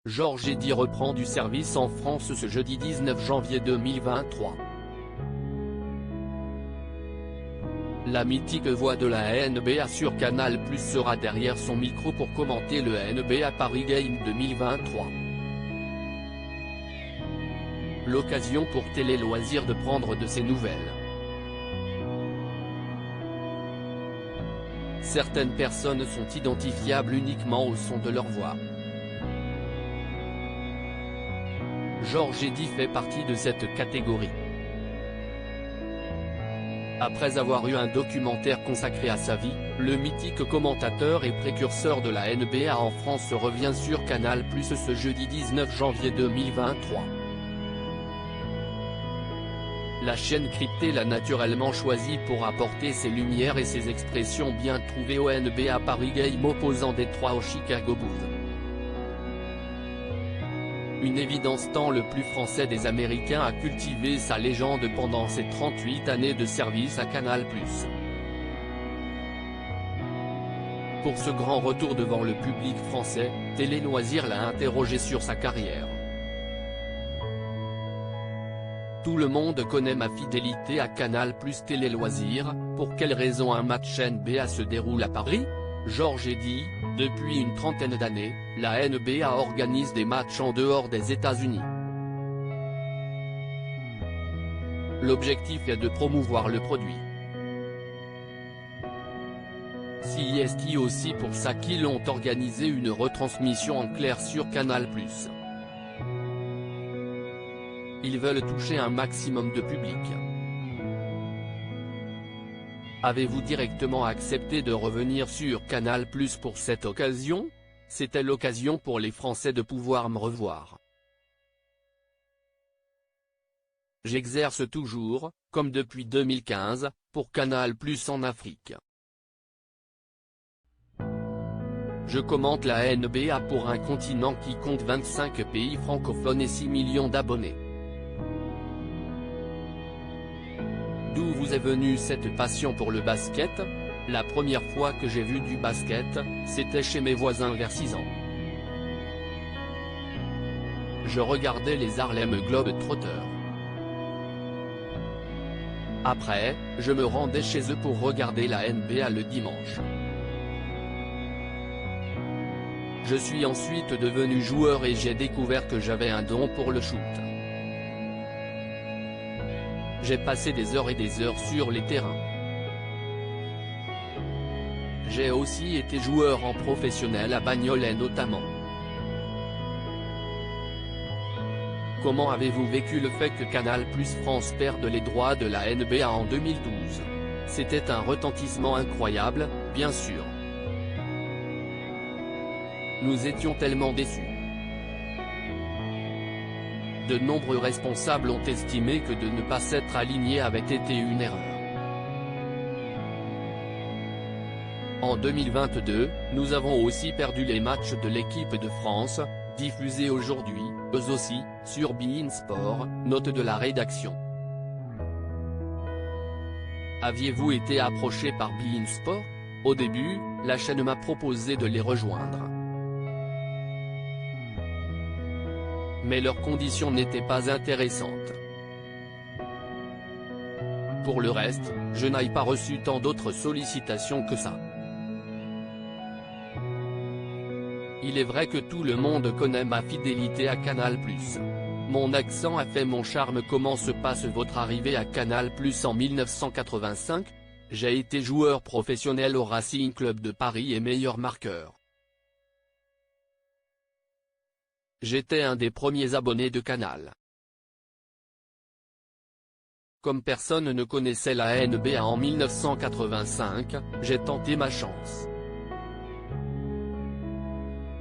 Georges Eddy reprend du service en France ce jeudi 19 janvier 2023. La mythique voix de la NBA sur Canal+ sera derrière son micro pour commenter le NBA Paris Game 2023. L'occasion pour Télé Loisirs de prendre de ses nouvelles. Certaines personnes sont identifiables uniquement au son de leur voix. Georges Eddy fait partie de cette catégorie. Après avoir eu un documentaire consacré à sa vie, le mythique commentateur et précurseur de la NBA en France revient sur Canal+ ce jeudi 19 janvier 2023. La chaîne cryptée l'a naturellement choisi pour apporter ses lumières et ses expressions bien trouvées au NBA Paris Game opposant Détroit aux Chicago Bulls. Une évidence tant le plus français des Américains a cultivé sa légende pendant ses 38 années de service à Canal+. Pour ce grand retour devant le public français, Télé Loisirs l'a interrogé sur sa carrière. Tout le monde connaît ma fidélité à Canal+ Télé Loisirs, pour quelle raison un match NBA se déroule à Paris ? Georges Eddy, depuis une trentaine d'années, la NBA organise des matchs en dehors des États-Unis. L'objectif est de promouvoir le produit. CEST aussi pour ça qu'ils ont organisé une retransmission en clair sur Canal+. Ils veulent toucher un maximum de public. Avez-vous directement accepté de revenir sur Canal+ pour cette occasion ? C'était l'occasion pour les Français de pouvoir me revoir. J'exerce toujours, comme depuis 2015, pour Canal+ en Afrique. Je commente la NBA pour un continent qui compte 25 pays francophones et 6 millions d'abonnés. D'où vous est venue cette passion pour le basket ? La première fois que j'ai vu du basket, c'était chez mes voisins vers 6 ans. Je regardais les Harlem Globetrotters. Après, je me rendais chez eux pour regarder la NBA le dimanche. Je suis ensuite devenu joueur et j'ai découvert que j'avais un don pour le shoot. J'ai passé des heures et des heures sur les terrains. J'ai aussi été joueur en professionnel à Bagnolet notamment. Comment avez-vous vécu le fait que Canal+ France perde les droits de la NBA en 2012 ? C'était un retentissement incroyable, bien sûr. Nous étions tellement déçus. De nombreux responsables ont estimé que de ne pas s'être alignés avait été une erreur. En 2022, nous avons aussi perdu les matchs de l'équipe de France, diffusés aujourd'hui, eux aussi, sur beIN Sport, note de la rédaction. Aviez-vous été approché par beIN Sport ? Au début, la chaîne m'a proposé de les rejoindre. Mais leurs conditions n'étaient pas intéressantes. Pour le reste, je n'ai pas reçu tant d'autres sollicitations que ça. Il est vrai que tout le monde connaît ma fidélité à Canal+. Mon accent a fait mon charme. Comment se passe votre arrivée à Canal+ en 1985 ? J'ai été joueur professionnel au Racing Club de Paris et meilleur marqueur. J'étais un des premiers abonnés de Canal. Comme personne ne connaissait la NBA en 1985, j'ai tenté ma chance.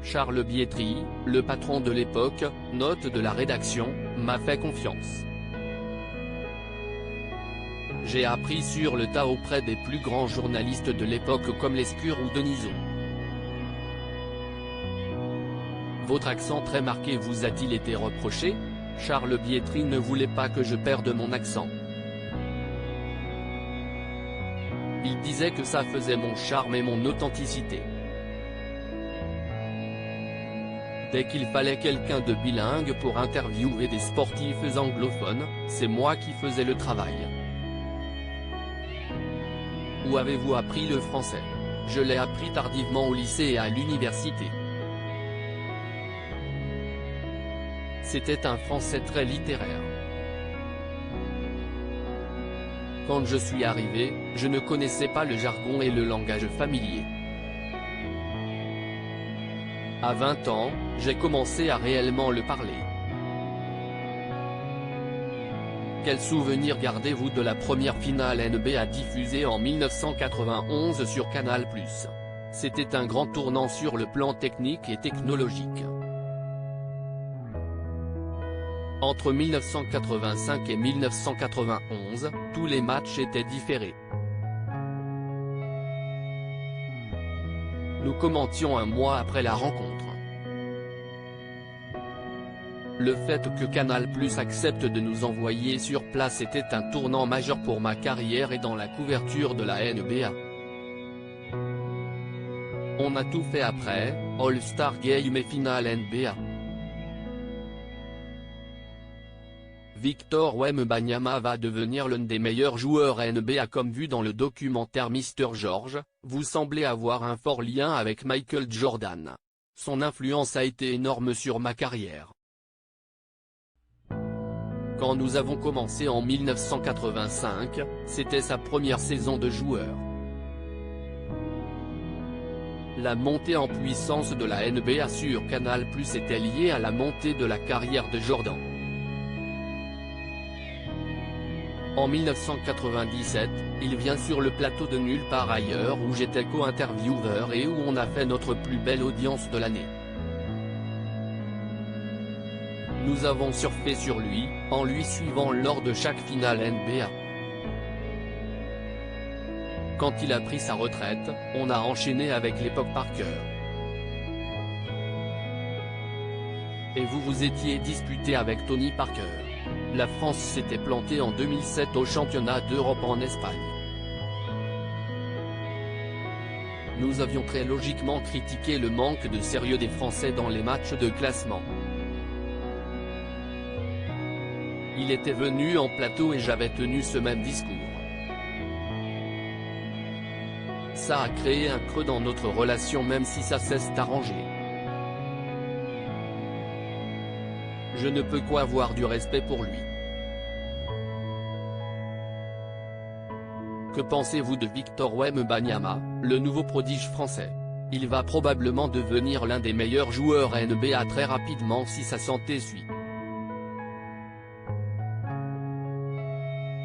Charles Bietri, le patron de l'époque, note de la rédaction, m'a fait confiance. J'ai appris sur le tas auprès des plus grands journalistes de l'époque comme Lescure ou Denisot. Votre accent très marqué vous a-t-il été reproché ? Charles Bietri ne voulait pas que je perde mon accent. Il disait que ça faisait mon charme et mon authenticité. Dès qu'il fallait quelqu'un de bilingue pour interviewer des sportifs anglophones, c'est moi qui faisais le travail. Où avez-vous appris le français? Je l'ai appris tardivement au lycée et à l'université. C'était un français très littéraire. Quand je suis arrivé, je ne connaissais pas le jargon et le langage familier. À 20 ans, j'ai commencé à réellement le parler. Quel souvenir gardez-vous de la première finale NBA diffusée en 1991 sur Canal+. C'était un grand tournant sur le plan technique et technologique. Entre 1985 et 1991, tous les matchs étaient différés. Nous commentions un mois après la rencontre. Le fait que Canal+ accepte de nous envoyer sur place était un tournant majeur pour ma carrière et dans la couverture de la NBA. On a tout fait après, All-Star Game et finale NBA. Victor Wembanyama va devenir l'un des meilleurs joueurs NBA comme vu dans le documentaire Mr. George, vous semblez avoir un fort lien avec Michael Jordan. Son influence a été énorme sur ma carrière. Quand nous avons commencé en 1985, c'était sa première saison de joueur. La montée en puissance de la NBA sur Canal+ était liée à la montée de la carrière de Jordan. En 1997, il vient sur le plateau de Nulle part ailleurs où j'étais co-intervieweur et où on a fait notre plus belle audience de l'année. Nous avons surfé sur lui, en lui suivant lors de chaque finale NBA. Quand il a pris sa retraite, on a enchaîné avec l'époque Parker. Et vous vous étiez disputé avec Tony Parker. La France s'était plantée en 2007 au championnat d'Europe en Espagne. Nous avions très logiquement critiqué le manque de sérieux des Français dans les matchs de classement. Il était venu en plateau et j'avais tenu ce même discours. Ça a créé un creux dans notre relation même si ça s'est arrangé. Je ne peux qu'avoir du respect pour lui. Que pensez-vous de Victor Wembanyama, le nouveau prodige français? Il va probablement devenir l'un des meilleurs joueurs NBA très rapidement si sa santé suit.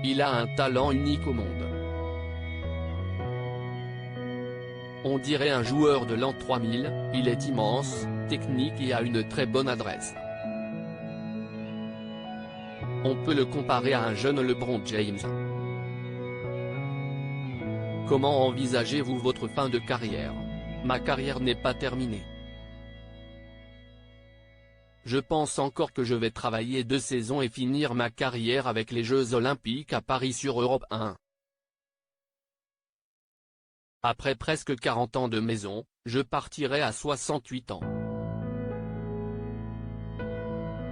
Il a un talent unique au monde. On dirait un joueur de l'an 3000, il est immense, technique et a une très bonne adresse. On peut le comparer à un jeune LeBron James. Comment envisagez-vous votre fin de carrière? Ma carrière n'est pas terminée. Je pense encore que je vais travailler 2 saisons et finir ma carrière avec les Jeux Olympiques à Paris sur Europe 1. Après presque 40 ans de maison, je partirai à 68 ans.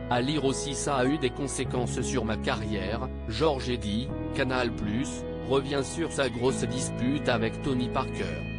À lire aussi ça a eu des conséquences sur ma carrière, Georges Eddy, Canal+, revient sur sa grosse dispute avec Tony Parker.